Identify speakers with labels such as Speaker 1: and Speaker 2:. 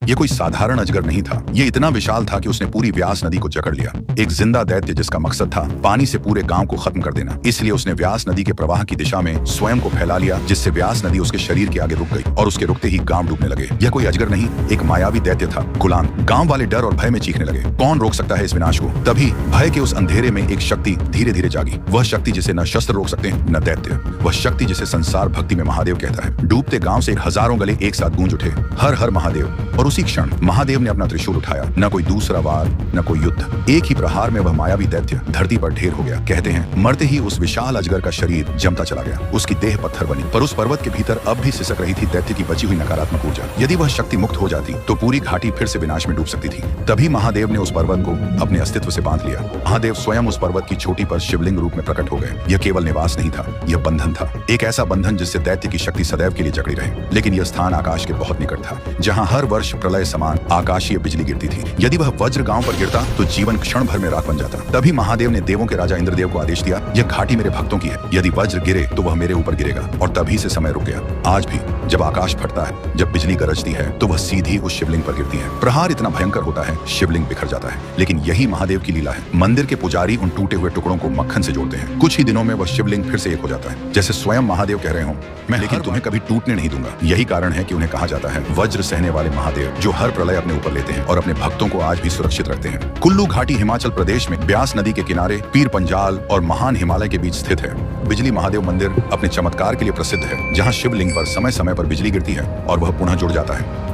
Speaker 1: ये कोई साधारण अजगर नहीं था। ये इतना विशाल था कि उसने पूरी व्यास नदी को जकड़ लिया। एक जिंदा दैत्य जिसका मकसद था पानी से पूरे गांव को खत्म कर देना। इसलिए उसने व्यास नदी के प्रवाह की दिशा में स्वयं को फैला लिया, जिससे व्यास नदी उसके शरीर के आगे रुक गई और उसके रुकते ही गांव डूबने लगे। यह कोई अजगर नहीं, एक मायावी दैत्य था, कुलांग। गांव वाले डर और भय में चीखने लगे, कौन रोक सकता है इस विनाश को? तभी भय के उस अंधेरे में एक शक्ति धीरे धीरे जागी। वह शक्ति जिसे न शस्त्र रोक सकते न दैत्य, वह शक्ति जिसे संसार भक्ति में महादेव कहता है। डूबते गांव से हजारों गले एक साथ गूंज उठे, हर हर महादेव। और उसी क्षण महादेव ने अपना त्रिशूल उठाया। न कोई दूसरा वार, न कोई युद्ध, एक ही प्रहार में वह मायावी दैत्य धरती पर ढेर हो गया। कहते हैं मरते ही उस विशाल अजगर का शरीर जमता चला गया, उसकी देह पत्थर बनी, पर उस पर्वत के भीतर अब भी सिसक रही थी दैत्य की बची हुई नकारात्मक ऊर्जा। यदि वह शक्ति मुक्त हो जाती तो पूरी घाटी फिर से विनाश में डूब सकती थी। तभी महादेव ने उस पर्वत को अपने अस्तित्व से बांध लिया। महादेव स्वयं उस पर्वत की चोटी पर शिवलिंग रूप में प्रकट हो गए। यह केवल निवास नहीं था, यह बंधन था, एक ऐसा बंधन जिससे दैत्य की शक्ति सदैव के लिए जकड़ी रहे। लेकिन यह स्थान आकाश के बहुत निकट था, जहाँ हर वर्ष प्रलय समान आकाशीय बिजली गिरती थी। यदि वह वज्र गांव पर गिरता तो जीवन क्षण भर में राख बन जाता। तभी महादेव ने देवों के राजा इंद्रदेव को आदेश दिया, यह घाटी मेरे भक्तों की है, यदि वज्र गिरे तो वह मेरे ऊपर गिरेगा। और तभी से समय रुक गया। आज भी जब आकाश फटता है, जब बिजली गरजती है, तो वह सीधी उस शिवलिंग पर गिरती है। प्रहार इतना भयंकर होता है, शिवलिंग बिखर जाता है। लेकिन यही महादेव की लीला है। मंदिर के पुजारी उन टूटे हुए टुकड़ों को मक्खन से जोड़ते हैं। कुछ ही दिनों में वह शिवलिंग फिर से एक हो जाता है, जैसे स्वयं महादेव कह रहे हो, मैं लेकिन तुम्हें कभी टूटने नहीं दूंगा। यही कारण है कि उन्हें कहा जाता है वज्र सहने वाले महादेव, जो हर प्रलय अपने ऊपर लेते हैं और अपने भक्तों को आज भी सुरक्षित रखते हैं। कुल्लू घाटी हिमाचल प्रदेश में ब्यास नदी के किनारे पीर पंजाल और महान हिमालय के बीच स्थित है। बिजली महादेव मंदिर अपने चमत्कार के लिए प्रसिद्ध है, जहाँ शिवलिंग पर समय समय पर बिजली गिरती है और वह पुनः जुड़ जाता है।